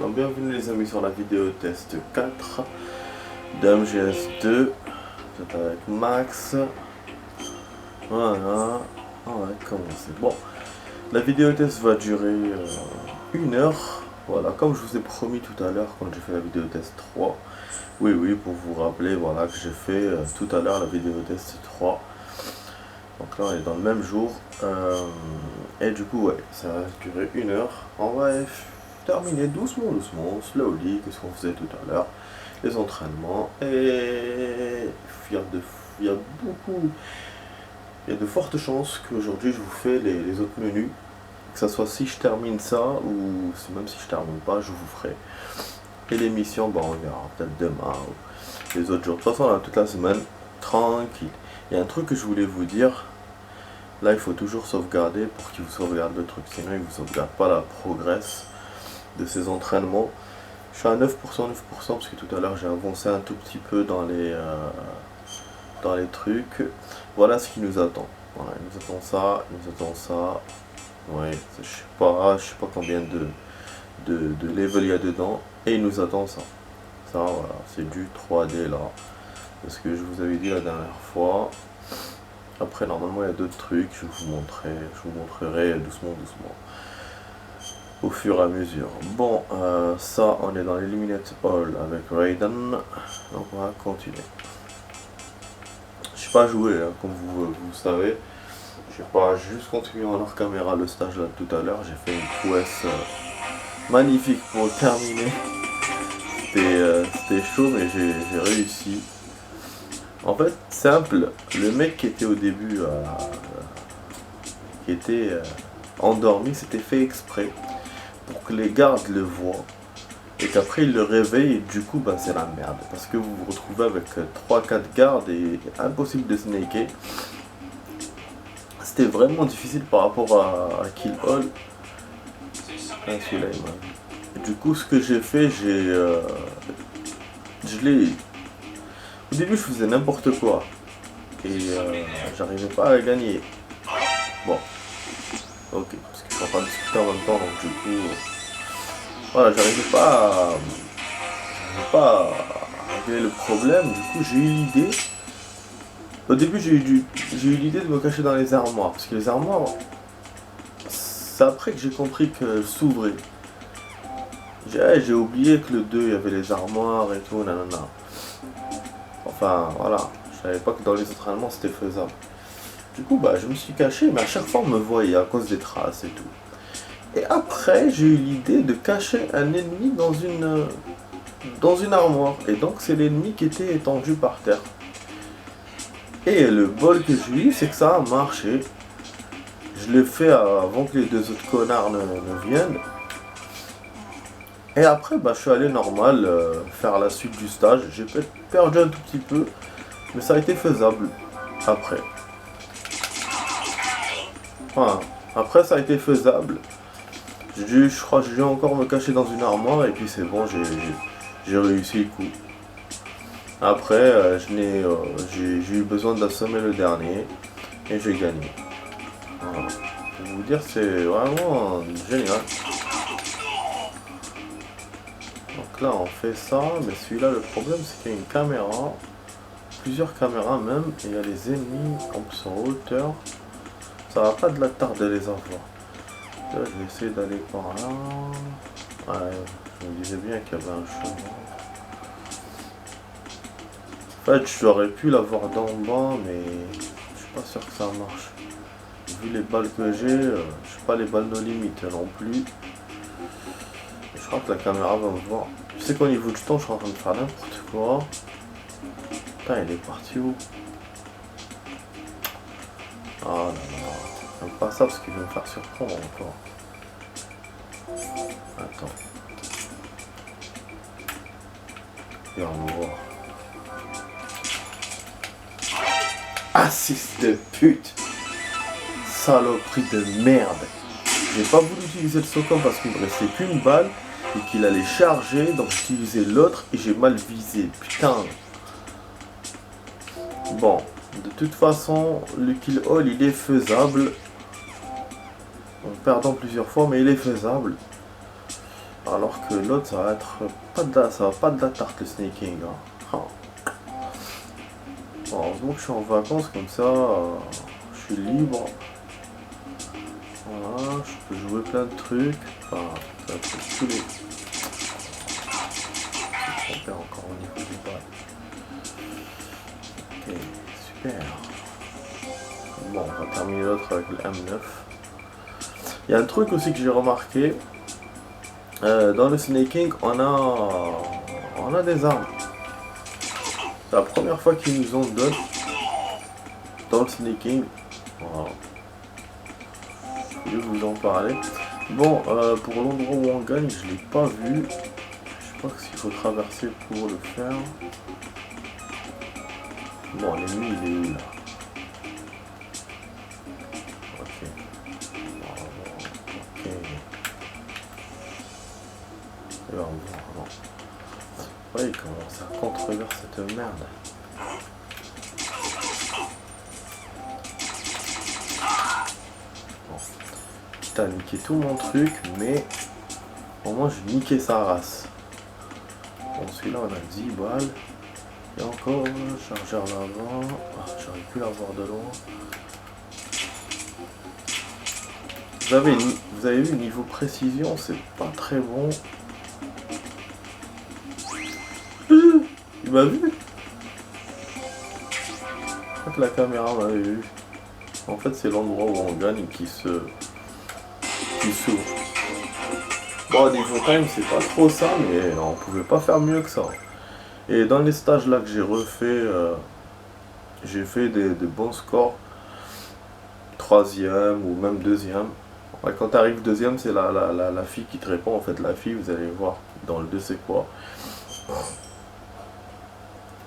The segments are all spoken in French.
Donc bienvenue les amis sur la vidéo test 4 de MGS2. C'est avec Max. Voilà, on va commencer. Bon, la vidéo test va durer 1 heure. Voilà, comme je vous ai promis tout à l'heure quand j'ai fait la vidéo test 3. Oui, pour vous rappeler, voilà, que j'ai fait tout à l'heure la vidéo test 3. Donc là on est dans le même jour. Et du coup, ouais, ça va durer 1 heure. On va terminer doucement, slowly, qu'est-ce qu'on faisait tout à l'heure. Les entraînements. Et il y a de fortes chances qu'aujourd'hui je vous fais les autres menus. Que ce soit si je termine ça ou même si je termine pas, je vous ferai. Et l'émission, bon, on verra peut-être demain ou les autres jours. De toute façon, là, toute la semaine, tranquille. Il y a un truc que je voulais vous dire. Là, il faut toujours sauvegarder pour qu'il vous sauvegarde le truc. Sinon, il ne vous sauvegarde pas la progresse de ces entraînements. Je suis à 9%, parce que tout à l'heure, j'ai avancé un tout petit peu dans les trucs. Voilà ce qui nous attend. Voilà, il nous attend ça, il nous attend ça. Ouais, je sais pas combien de level il y a dedans. Et il nous attend ça. Ça, voilà, c'est du 3D là. Parce que je vous avais dit la dernière fois. Après, normalement, il y a d'autres trucs. Je vous montrerai doucement. Au fur et à mesure. Bon, ça, on est dans l'Eliminate Hall avec Raiden. Donc, on va continuer. Je n'ai pas joué, hein, comme vous savez. Je n'ai pas juste continué en hors caméra le stage là tout à l'heure. J'ai fait une prouesse magnifique pour terminer. C'était chaud, mais j'ai réussi. En fait, simple, le mec qui était au début, qui était endormi, c'était fait exprès pour que les gardes le voient et qu'après il le réveille et du coup, bah, c'est la merde. Parce que vous vous retrouvez avec 3-4 gardes et impossible de snaker. C'était vraiment difficile par rapport à Kill All. Ah, celui-là, il m'a... Du coup, ce que j'ai fait, au début, je faisais n'importe quoi. Et j'arrivais pas à gagner. Bon. Ok, parce qu'ils sont en train de discuter en même temps, donc du coup... voilà, j'arrivais pas à régler le problème. Du coup, j'ai eu l'idée... Au début, j'ai eu l'idée de me cacher dans les armoires. Parce que les armoires... c'est après que j'ai compris qu'elles s'ouvraient. J'ai oublié que le 2, il y avait les armoires et tout, nanana. Enfin, voilà. Je savais pas que dans les entraînements, c'était faisable. Du coup, bah, je me suis caché, mais à chaque fois, on me voyait à cause des traces et tout. Et après, j'ai eu l'idée de cacher un ennemi dans une armoire. Et donc, c'est l'ennemi qui était étendu par terre. Et le bol que j'ai eu, c'est que ça a marché. Je l'ai fait avant que les deux autres connards ne viennent. Et après, bah, je suis allé normal faire la suite du stage. J'ai peut-être perdu un tout petit peu, mais ça a été faisable après. Voilà. Après, ça a été faisable. Je crois que je vais encore me cacher dans une armoire et puis c'est bon, j'ai réussi le coup. Après, j'ai eu besoin d'assommer le dernier et j'ai gagné. Voilà. Pour vous dire, c'est vraiment génial. Donc là, on fait ça, mais celui-là, le problème, c'est qu'il y a une caméra, plusieurs caméras même, et il y a les ennemis en plus en hauteur. Ça va pas de la tarde de les avoir. Là, je vais essayer d'aller par là. Ouais, je me disais bien qu'il y avait un chemin. En fait, j'aurais pu l'avoir d'en bas, mais je suis pas sûr que ça marche. Vu les balles que j'ai, je suis pas les balles no limite non plus. Je crois que la caméra va me voir. Tu sais qu'au niveau du temps, je suis en train de faire n'importe quoi. Putain, il est parti où? Ah là là. J'aime pas ça parce qu'il va me faire surprendre encore. Attends. Et on va voir. Ah, fils de pute! Saloperie de merde! J'ai pas voulu utiliser le socom parce qu'il me restait qu'une balle et qu'il allait charger, donc j'ai utilisé l'autre et j'ai mal visé. Putain! Bon, de toute façon, le kill all il est faisable. En perdant plusieurs fois, mais il est faisable. Alors que l'autre, ça va être pas de la, ça va pas de la tarte le snaking. Hein. Ah. Bon, heureusement que je suis en vacances, comme ça, je suis libre. Voilà, je peux jouer plein de trucs. Enfin, ça va être tous les... Je vais encore au niveau du bas. Ok, super. Bon, on va terminer l'autre avec le M9. Il y a un truc aussi que j'ai remarqué. Dans le snaking, on a des armes. C'est la première fois qu'ils nous en donnent dans le snaking. Voilà. Je vais vous en parler. Bon, pour l'endroit où on gagne, je l'ai pas vu. Je sais pas s'il faut traverser pour le faire. Bon, l'ennemi il est où là? Ok. Ok. Et là, on voit, non. Oui, il commence à contrevenir cette merde. Bon. Quitte à niquer tout mon truc, mais au moins j'ai niqué sa race. Bon, celui-là on a 10 balles. Et encore un chargeur là-bas. Ah, j'aurais pu l'avoir de loin. Vous avez vu, niveau précision, c'est pas très bon. Il m'a vu. Je crois que la caméra m'avait vu. En fait, c'est l'endroit où on gagne qui s'ouvre. Bon, niveau time, c'est pas trop ça, mais on pouvait pas faire mieux que ça. Et dans les stages là que j'ai refait, j'ai fait des bons scores. Troisième ou même deuxième. Ouais, quand tu arrives deuxième, c'est la fille qui te répond. En fait, la fille, vous allez voir dans le 2, c'est quoi.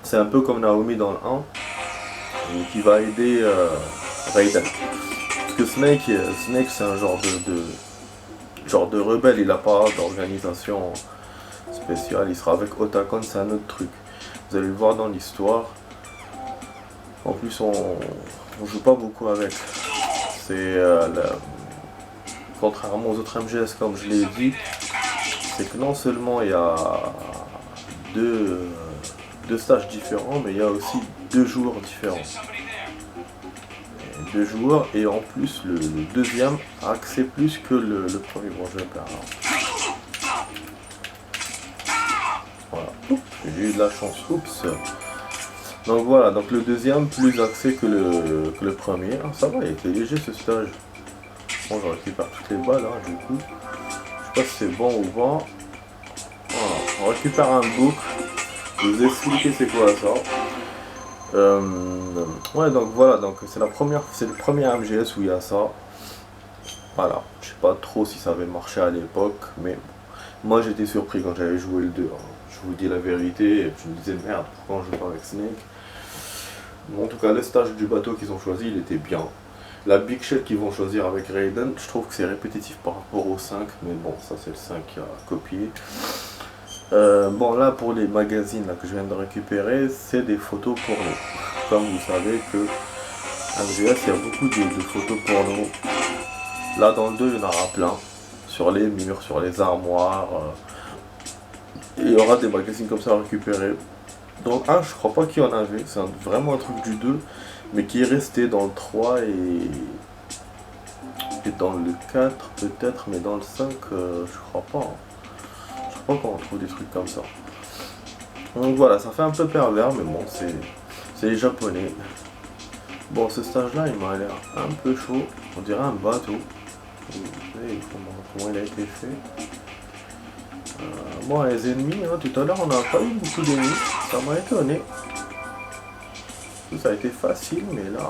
C'est un peu comme Naomi dans le 1, qui va aider Raiden. Parce que Snake c'est un genre de rebelle, il n'a pas d'organisation spéciale. Il sera avec Otacon, c'est un autre truc. Vous allez le voir dans l'histoire. En plus, on joue pas beaucoup avec. C'est contrairement aux autres MGS, comme je l'ai dit, c'est que non seulement il y a deux stages différents, mais il y a aussi 2 joueurs différents. 2 joueurs, et en plus le deuxième a accès plus que le premier. Bon, je vais perdre. Voilà. J'ai eu de la chance. Oups. Donc voilà, donc le deuxième plus accès que le premier. Ah, ça va, il était léger ce stage. Bon, je récupère toutes les balles, hein, du coup. Je sais pas si c'est bon ou pas. Voilà, on récupère un book. Je vais vous expliquer c'est quoi ça. Ouais, donc voilà, donc c'est le premier MGS où il y a ça. Voilà, je sais pas trop si ça avait marché à l'époque, mais moi j'étais surpris quand j'avais joué le 2. Hein. Je vous dis la vérité, et je me disais merde, pourquoi je joue pas avec Snake. Bon, en tout cas, le stage du bateau qu'ils ont choisi, il était bien. La Big Shell qu'ils vont choisir avec Raiden, je trouve que c'est répétitif par rapport au 5, mais bon, ça c'est le 5 qui a copié. Bon, là pour les magazines là, que je viens de récupérer, c'est des photos porno. Comme vous savez que MGS, il y a beaucoup de photos porno. Là dans le 2, il y en aura plein. Sur les murs, sur les armoires. Et il y aura des magazines comme ça à récupérer. Donc je crois pas qu'il y en avait, c'est vraiment un truc du 2, mais qui est resté dans le 3 et dans le 4 peut-être, mais dans le 5 je crois pas. Je crois pas qu'on retrouve des trucs comme ça. Donc voilà, ça fait un peu pervers, mais bon, c'est les japonais. Bon, ce stage là il m'a l'air un peu chaud, on dirait un bateau. Vous savez comment il a été fait. Bon, les ennemis, hein, tout à l'heure on n'a pas eu beaucoup d'ennemis, ça m'a étonné. Ça a été facile, mais là,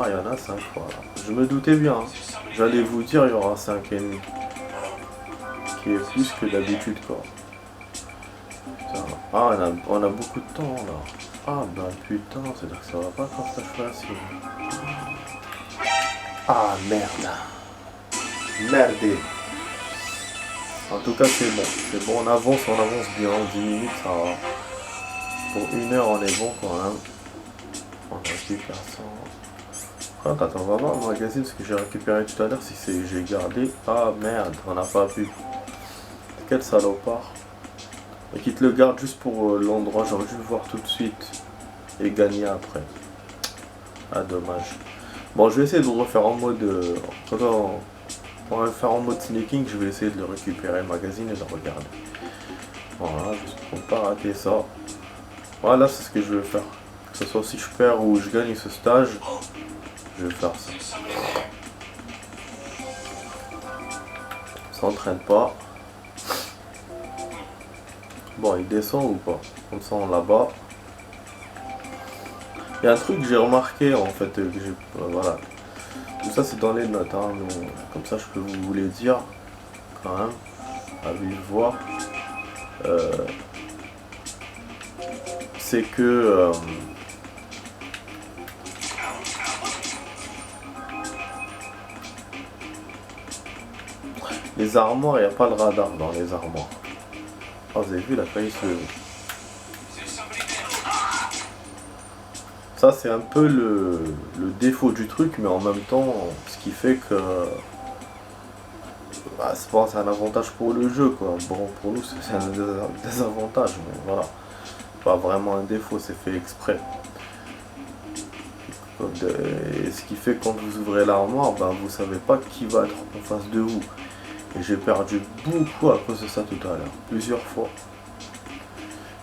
il y en a 5, voilà. Je me doutais bien, hein. J'allais vous dire il y aura 5 ennemis. Qui est plus que d'habitude, quoi. Putain. Ah, on a beaucoup de temps, là. Ah, bah putain, c'est-à-dire que ça va pas quand ça facile. Ah, merde. Merde. En tout cas, c'est bon, on avance bien, 10 minutes, ça va. Pour 1 heure, on est bon quand même. On récupère ça. Attends, on va voir le magazine, ce que j'ai récupéré tout à l'heure, si j'ai gardé. Ah merde, on n'a pas pu. quel salopard. Et qui te le garde juste pour l'endroit, j'aurais dû le voir tout de suite. Et gagner après. Ah, dommage. Bon, je vais essayer de le refaire en mode... on va le faire en mode sneaking, je vais essayer de le récupérer le magazine et de le regarder. Voilà, juste pour ne pas rater ça. Voilà, c'est ce que je vais faire. Que ce soit si je perds ou je gagne ce stage, je vais faire ça. Ça s'entraîne pas. Bon, il descend ou pas? Comme ça, on là-bas. Il y a un truc que j'ai remarqué en fait, voilà. Tout ça c'est dans les notes, hein, mais comme ça je peux vous les dire quand même, à vive voix. C'est que les armoires, il n'y a pas le radar dans les armoires. Oh, vous avez vu, il a failli se lever. Ça c'est un peu le défaut du truc, mais en même temps, ce qui fait que bah, c'est un avantage pour le jeu, quoi. Bon, pour nous c'est un désavantage, mais voilà. Pas vraiment un défaut, c'est fait exprès. Et ce qui fait que quand vous ouvrez l'armoire, ben, vous savez pas qui va être en face de vous. Et j'ai perdu beaucoup à cause de ça tout à l'heure, plusieurs fois.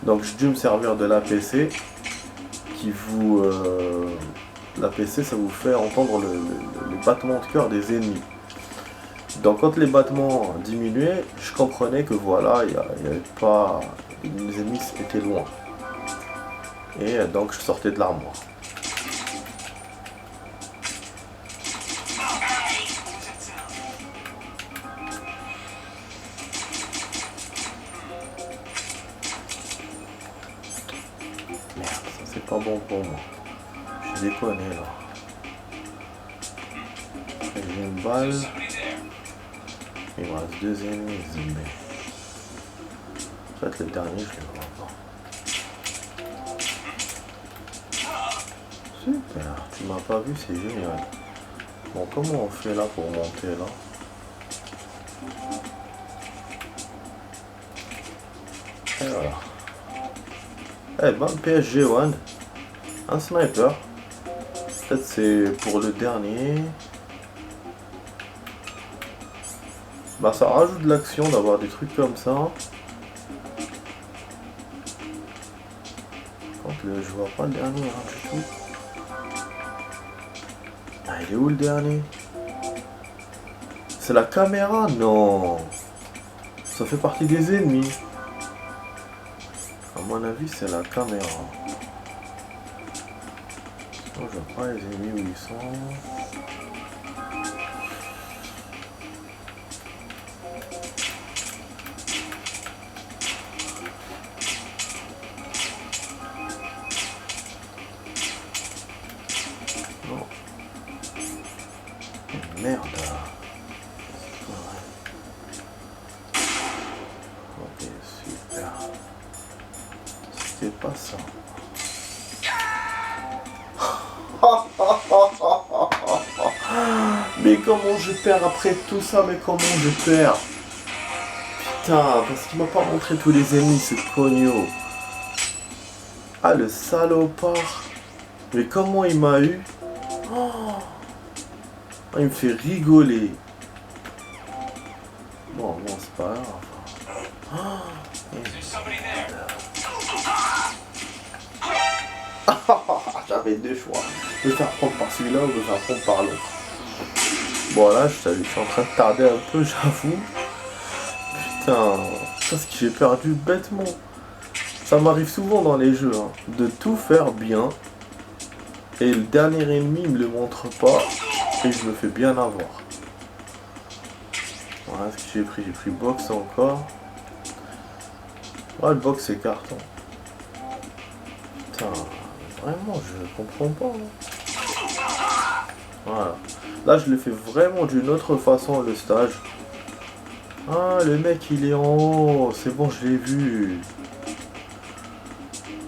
Donc j'ai dû me servir de l'APC qui vous... l'APC ça vous fait entendre les battements de cœur des ennemis. Donc quand les battements diminuaient, je comprenais que voilà, il n'y avait pas... les ennemis étaient loin. Et donc je sortais de l'armoire. Merde, ça c'est pas bon pour moi. Je déconne là. J'ai une balle. Il me reste 2 ennemis, mais... En fait le dernier je le vois pas. Super, tu m'as pas vu, c'est génial. Bon, comment on fait là pour monter là? Et voilà. Eh ben, PSG One. Un sniper. Peut-être c'est pour le dernier. Bah ça rajoute de l'action d'avoir des trucs comme ça. Je vois pas le dernier hein, du tout. Ah, il est où le dernier? C'est la caméra? Non. Ça fait partie des ennemis. À mon avis, c'est la caméra. Oh, je vois pas les ennemis où ils sont. Non. Merde. Ok, super. C'était pas ça. Mais comment je perds après tout ça? Mais comment je perds? Putain, parce qu'il m'a pas montré tous les ennemis, ce cogno. Ah, le salopard. Mais comment il m'a eu? Oh, il me fait rigoler. Bon, c'est pas grave. J'avais 2 choix. Me faire prendre par celui-là ou me faire prendre par l'autre. Bon là, je suis en train de tarder un peu, j'avoue. Putain, parce que j'ai perdu bêtement. Ça m'arrive souvent dans les jeux, hein, de tout faire bien. Et le dernier ennemi, il me le montre pas. Et je me fais bien avoir. Voilà ce que j'ai pris. J'ai pris box encore. Ah, le box c'est carton. Putain, vraiment, je comprends pas. Hein. Voilà. Là, je le fais vraiment d'une autre façon, le stage. Ah, le mec, il est en haut. C'est bon, je l'ai vu.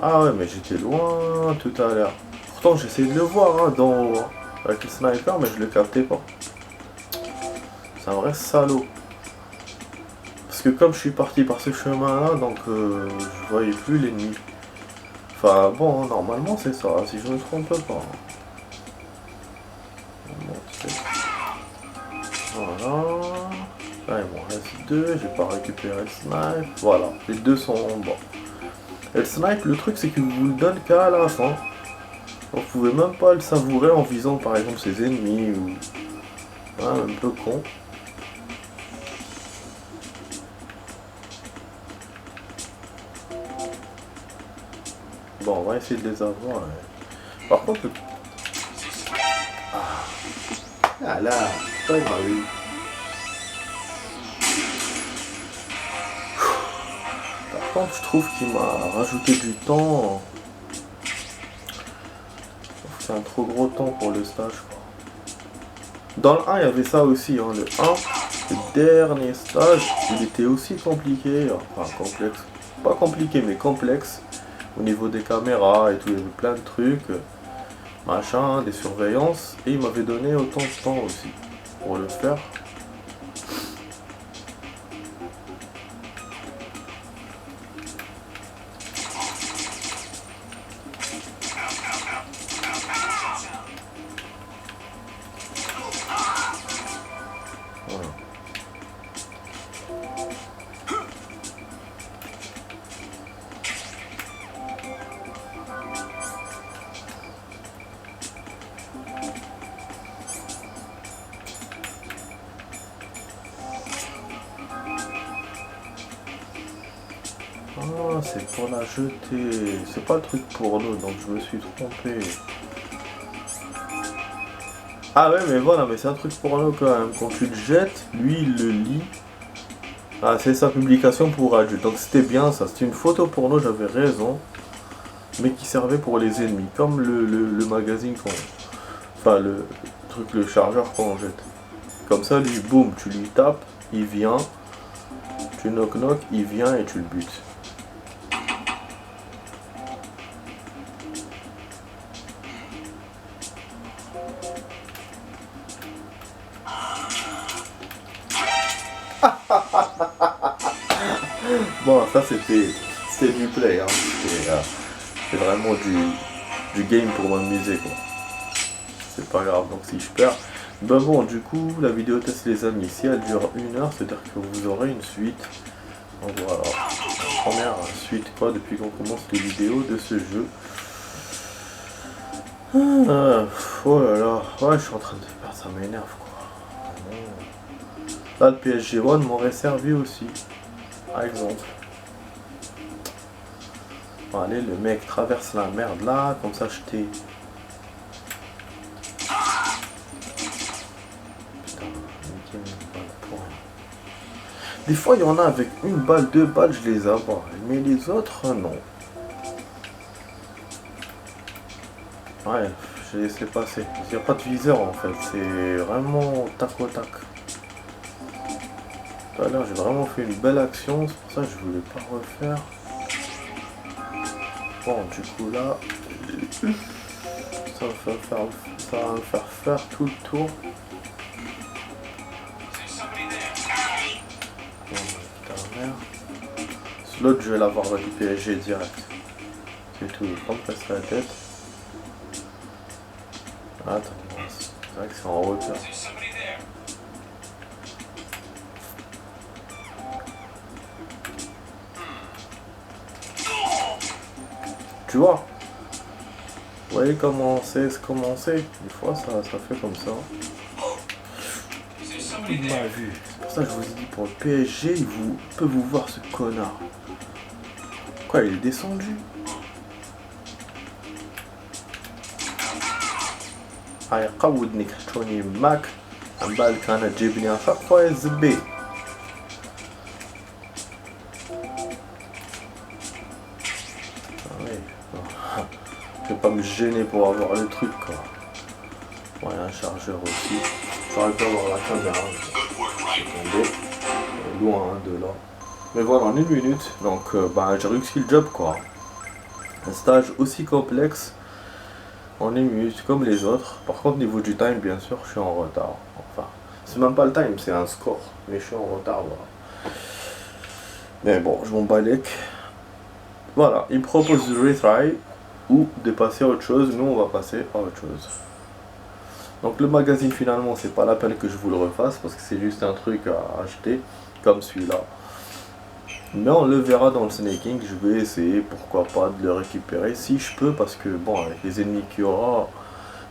Ah ouais, mais j'étais loin tout à l'heure. Pourtant, j'essayais de le voir hein, d'en haut. Hein, avec le sniper, mais je le captais pas. C'est un vrai salaud. Parce Parce que comme je suis parti par ce chemin-là, donc je voyais plus l'ennemi. Enfin bon, normalement c'est ça, si je me trompe pas. Voilà. Là il m'en reste deux, j'ai pas récupéré le snipe. Voilà, les deux sont en bas. Et le snipe, le truc c'est qu'il vous le donne qu'à la fin. Vous pouvez même pas le savourer en visant par exemple ses ennemis ou... Ah, un peu con. Bon, on va essayer de les avoir. Ouais. Par contre, le... Ah là, ça il m'a eu. Par contre, je trouve qu'il m'a rajouté du temps. C'est un trop gros temps pour le stage, quoi. Dans le 1, il y avait ça aussi, hein. Le 1, le dernier stage, il était aussi compliqué. Enfin, complexe. Pas compliqué, mais complexe. Au niveau des caméras et tout, il y avait plein de trucs. Machin, des surveillances. Et il m'avait donné autant de temps aussi pour le faire. Ah, c'est pour la jeter. C'est pas le truc pour nous, donc je me suis trompé. Ah ouais, mais voilà, mais c'est un truc pour nous quand même. Quand tu le jettes, lui il le lit. Ah, c'est sa publication pour adultes. Donc c'était bien ça. C'était une photo pour nous, j'avais raison. Mais qui servait pour les ennemis. Comme le magazine qu'on... Enfin, le truc, le chargeur qu'on jette. Comme ça, lui, boum, tu lui tapes, il vient. Tu knock-knock, il vient et tu le butes. Bon, ça c'était du play, hein. C'était vraiment du game pour m'amuser, quoi. C'est pas grave, donc si je perds. Ben bon, du coup, la vidéo test, les amis, si elle dure 1 heure, c'est-à-dire que vous aurez une suite. Donc voilà, première suite, quoi, depuis qu'on commence les vidéos de ce jeu. Ah, oh là là, ouais, je suis en train de perdre, ça m'énerve, quoi. Là, le PSG-1 m'aurait servi aussi, par exemple. Bon, allez, le mec traverse la merde là, comme ça je t'ai... Putain, des fois il y en a avec 1 balle, 2 balles, je les abats, mais les autres non. Ouais, j'ai laissé passer. Il n'y a pas de viseur en fait, c'est vraiment tac au tac. Tout à l'heure j'ai vraiment fait une belle action, c'est pour ça que je voulais pas refaire. Bon, du coup là, ça va me faire faire tout le tour. Oh, putain, merde. L'autre, je vais l'avoir du PSG direct. C'est tout, je vais pas me casser la tête. Attends, c'est vrai que c'est en hauteur. Tu vois? Vous voyez comment c'est commencer? Des fois ça fait comme ça. Il m'a vu. C'est pour ça que je vous ai dit pour le PSG, il peut vous voir ce connard. Quoi, il est descendu? هاي قودني كحتوني معك عن بالك انا تجيبني افقوا يا زبي. Je vais pas me gêner pour avoir le truc, quoi. Ouais, un chargeur aussi. J'aurais pu avoir la caméra. C'est tombé. Loin hein, de là. Mais voilà, en 1 minute. Donc bah, j'ai réussi le job, quoi. Un stage aussi complexe en 1 minute comme les autres. Par contre, niveau du time, bien sûr, je suis en retard. Enfin, c'est même pas le time, c'est un score. Mais je suis en retard, voilà. Mais bon, je m'en bats les. Voilà, il me propose de retry ou de passer à autre chose. Nous, on va passer à autre chose. Donc le magazine, finalement, c'est pas la peine que je vous le refasse parce que c'est juste un truc à acheter, comme celui-là. Mais on le verra dans le snaking. Je vais essayer, pourquoi pas, de le récupérer si je peux, parce que bon, avec les ennemis qu'il y aura,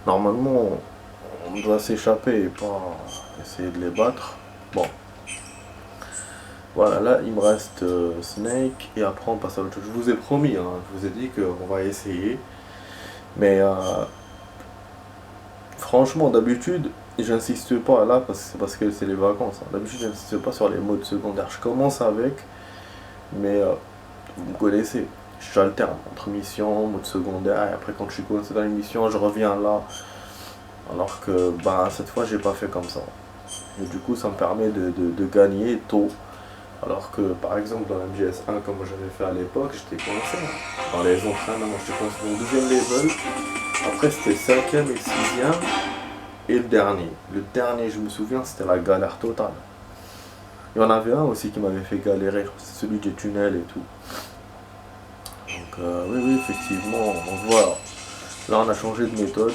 normalement, on doit s'échapper et pas essayer de les battre. Bon, voilà, là il me reste Snake et après on passe à autre chose. Je vous ai promis, hein, je vous ai dit qu'on va essayer. Mais franchement, d'habitude, j'insiste pas là parce que c'est les vacances. Hein. D'habitude, j'insiste pas sur les modes secondaires. Je commence avec, mais vous me connaissez. J'alterne entre mission, mode secondaire, et après quand je suis coincé dans les missions, je reviens là. Alors que bah, cette fois, j'ai pas fait comme ça. Et du coup, ça me permet de gagner tôt. Alors que par exemple dans la MGS1 comme j'avais fait à l'époque, j'étais coincé. Dans les entraînements, j'étais coincé dans le deuxième level. Après c'était 5ème et 6ème. Et le dernier. Le dernier, je me souviens, c'était la galère totale. Il y en avait un aussi qui m'avait fait galérer. C'est celui des tunnels et tout. Donc oui, effectivement. Donc voilà. Là on a changé de méthode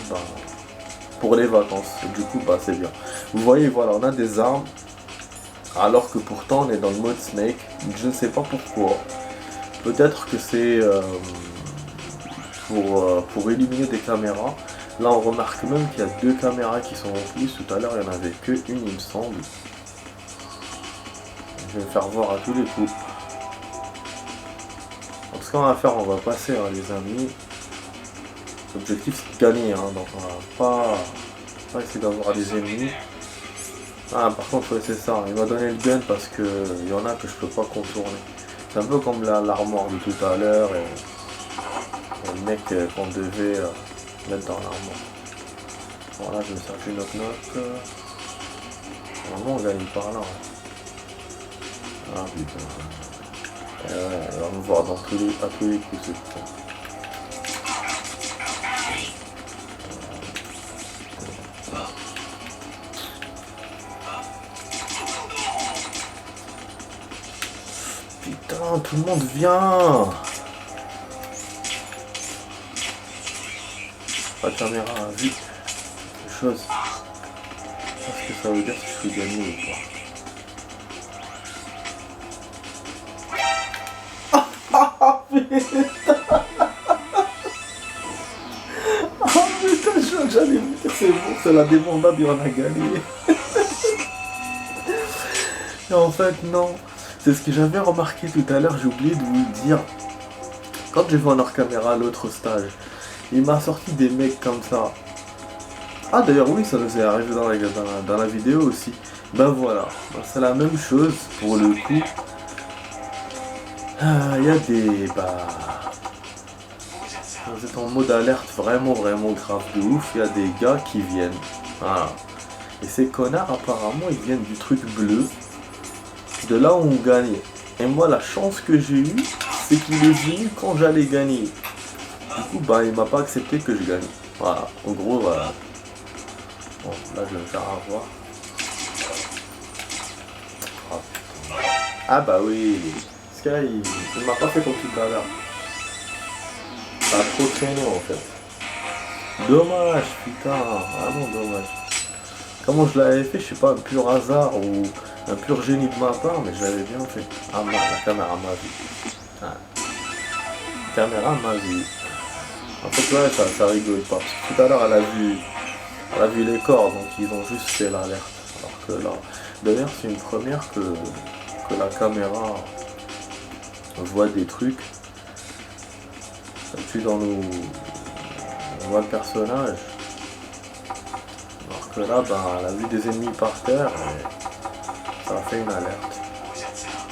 pour les vacances. Et du coup, bah c'est bien. Vous voyez, voilà, on a des armes. Alors que pourtant on est dans le mode Snake, je ne sais pas pourquoi. Peut-être que c'est pour éliminer des caméras. Là on remarque même qu'il y a 2 caméras qui sont en plus. Tout à l'heure il n'y en avait que une il me semble. Je vais me faire voir à tous les coups. Donc ce qu'on va faire, on va passer hein, les amis. L'objectif c'est de gagner, hein, donc on va pas essayer d'avoir des ennemis. Ah par contre ouais, c'est ça, il m'a donné le gun parce que il y en a que je peux pas contourner. C'est un peu comme l'armoire de tout à l'heure et le mec qu'on devait mettre dans l'armoire. Voilà, je me sers du knock-knock. Normalement on gagne par là. Hein. Ah putain. Ouais, on va me voir à tous les coups ce putain. Putain, tout le monde vient. La caméra a vu quelque chose. Qu'est-ce que ça veut dire si je suis gagné ou pas? Ah putain, j'allais vous dire c'est bon, c'est la débandade et on a gagné. Et en fait non, c'est ce que j'avais remarqué tout à l'heure, j'ai oublié de vous le dire. Quand j'ai vu en hors caméra à l'autre stage, il m'a sorti des mecs comme ça. Ah d'ailleurs oui, ça nous est arrivé dans la vidéo aussi. Ben voilà, c'est la même chose pour le coup. Il y a des... vous êtes en mode alerte vraiment grave de ouf. Il y a des gars qui viennent. Voilà. Et ces connards apparemment ils viennent du truc bleu. De là où on gagnait. Et moi la chance que j'ai eue, c'est qu'il est venu quand j'allais gagner. Du coup bah il m'a pas accepté que je gagne. Voilà, en gros voilà. Bon là je vais me faire avoir. Oh, ah bah oui. Ce gars il m'a pas fait comme tout à l'heure. Ça a trop traîné en fait. Dommage putain, vraiment dommage. Comment je l'avais fait, je sais pas, un pur hasard ou un pur génie de ma part, mais je l'avais bien fait. Ah non, la caméra m'a vu. Ah. La caméra m'a vu. En fait ouais, ça rigole pas. Parce que tout à l'heure elle a vu les corps, donc ils ont juste fait l'alerte. Alors que là, d'ailleurs c'est une première que la caméra voit des trucs. D'habitude on voit le personnage. Alors que là, elle a vu des ennemis par terre et ça a fait une alerte.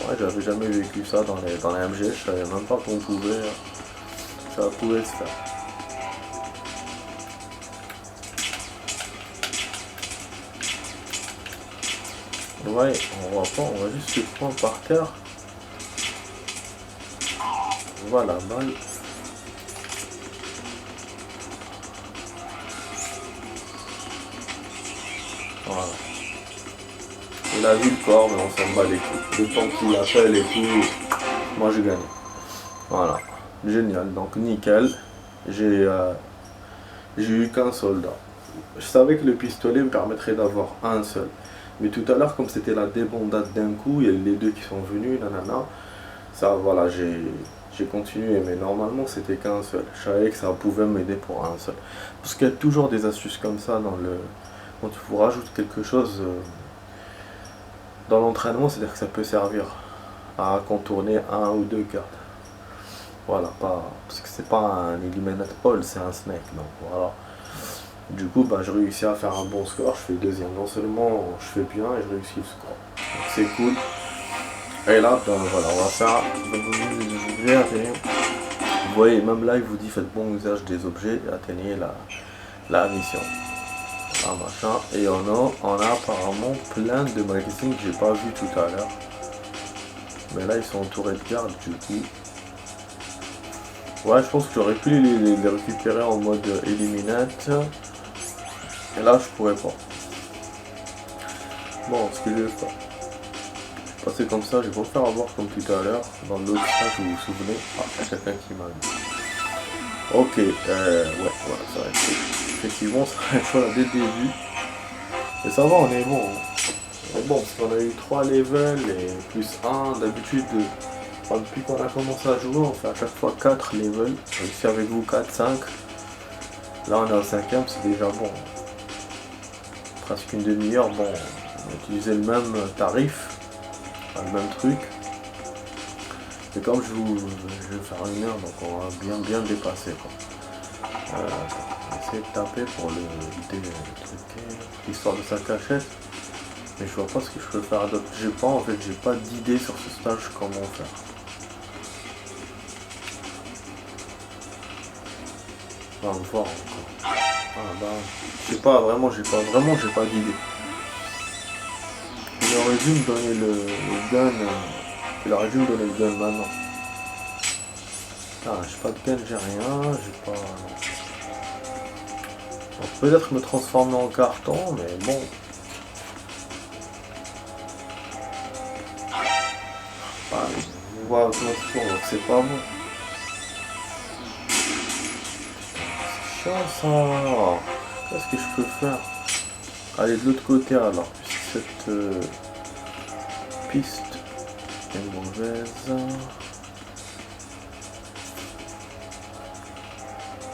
Ouais, j'avais jamais vécu ça dans les MG, je savais même pas qu'on pouvait. Ça pouvait se faire. Ouais, on va pas, on va juste se prendre par terre. Voilà, balle. Voilà. Il a vu le corps, mais on s'en bat les coups. Le temps qu'il appelle et tout. moi j'ai gagné. Voilà, génial, donc nickel. J'ai eu qu'un soldat. Je savais que le pistolet me permettrait d'avoir un seul. Mais tout à l'heure, comme c'était la débandade d'un coup, il y a les deux qui sont venus, nanana. Ça, voilà, j'ai continué. Mais normalement, c'était qu'un seul. Je savais que ça pouvait m'aider pour un seul. Parce qu'il y a toujours des astuces comme ça dans le... Quand tu vous rajoutes quelque chose dans l'entraînement, c'est-à-dire que ça peut servir à contourner un ou deux cartes. Voilà, pas... Parce que c'est pas un Eliminate All, c'est un Snake. Donc voilà. Du coup, bah, je réussis à faire un bon score, je fais deuxième. Non seulement je fais bien et je réussis le score. Donc c'est cool. Et là, ben voilà, on va faire des objets. Vous voyez, même là, il vous dit faites bon usage des objets et atteignez la mission. Voilà, machin. Et on a apparemment plein de magazines que j'ai pas vu tout à l'heure. Mais là, ils sont entourés de gardes, du coup. Ouais, je pense que j'aurais pu les récupérer en mode éliminate. Et là, je pourrais pas. Bon, ce que je vais faire. Je vais passer comme ça, je vais pas me faire avoir comme tout à l'heure. Dans l'autre stage, vous vous souvenez. Ah, il y a quelqu'un qui m'a dit. Ok, ouais, voilà, ça va être cool. Effectivement, ça va être voilà, dès le début. Mais ça va, on est bon. On est bon, parce qu'on a eu 3 levels et plus 1. D'habitude, depuis qu'on a commencé à jouer, on fait à chaque fois 4 levels. Ici avec vous, 4, 5. Là, on est au 5ème, c'est déjà bon. Presque une demi-heure, bon, on a utilisé le même tarif, enfin, le même truc. Et comme je vais faire une heure, donc on va bien dépasser quoi. On va essayer de taper pour le truc, l'histoire de sa cachette. Mais je vois pas ce que je peux faire d'autre. J'ai pas d'idée sur ce stage comment faire. On va voir encore. Ah bah, je sais pas, vraiment j'ai pas d'idée. Il aurait dû me donner le gun. Il aurait dû me donner le gun maintenant. Ah, j'ai pas de gun, j'ai rien, j'ai pas. Donc peut-être me transformer en carton, mais bon. Ah, je vois automatiquement, donc c'est pas bon. C'est chiant ça. Qu'est-ce que je peux faire? Aller de l'autre côté alors, puisque cette piste est mauvaise.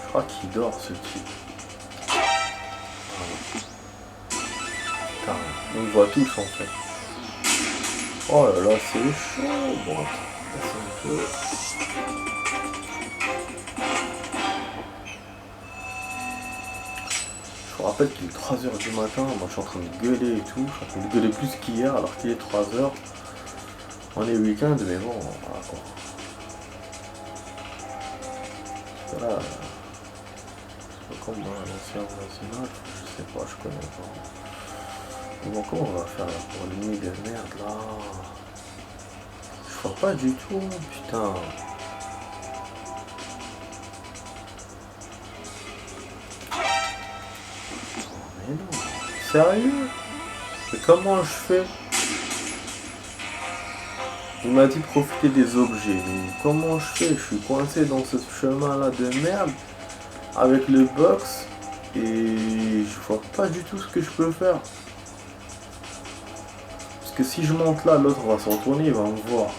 Je crois qu'il dort ce type. Voilà. On le voit tous en fait. Oh là là, c'est chaud. Bon, c'est un peu... Je vous rappelle qu'il est 3h du matin, moi je suis en train de gueuler et tout, je suis en train de gueuler plus qu'hier alors qu'il est 3h. On est week-end, mais bon, voilà quoi. Parce que là, c'est pas comme dans l'ancien voisinage, je sais pas, je connais pas. Bon, comment on va faire là, pour les nuits de merde là? Je vois pas du tout, putain. Mais non, sérieux? Mais comment je fais? Il m'a dit profiter des objets, mais comment je fais? Je suis coincé dans ce chemin là de merde avec le box et je vois pas du tout ce que je peux faire. Parce que si je monte là, l'autre va se retourner, il va me voir.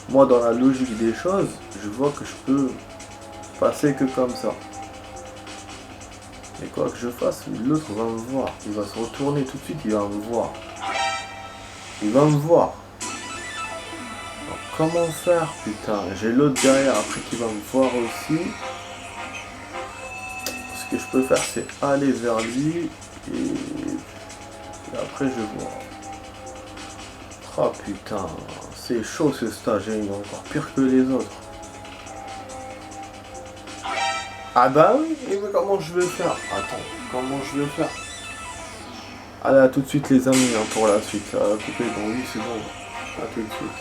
Moi dans la logique des choses, je vois que je peux passer que comme ça. Et quoi que je fasse, l'autre va me voir. Il va se retourner tout de suite, il va me voir. Il va me voir. Alors, comment faire, putain? J'ai l'autre derrière après qui va me voir aussi. Ce que je peux faire, c'est aller vers lui et après je vois. Oh putain, c'est chaud ce stage, il est encore pire que les autres. Ah bah oui, mais comment je vais faire? Attends, comment je vais faire? Allez, à tout de suite les amis, hein, pour la suite. Ça va couper dans 8 secondes. À tout de suite.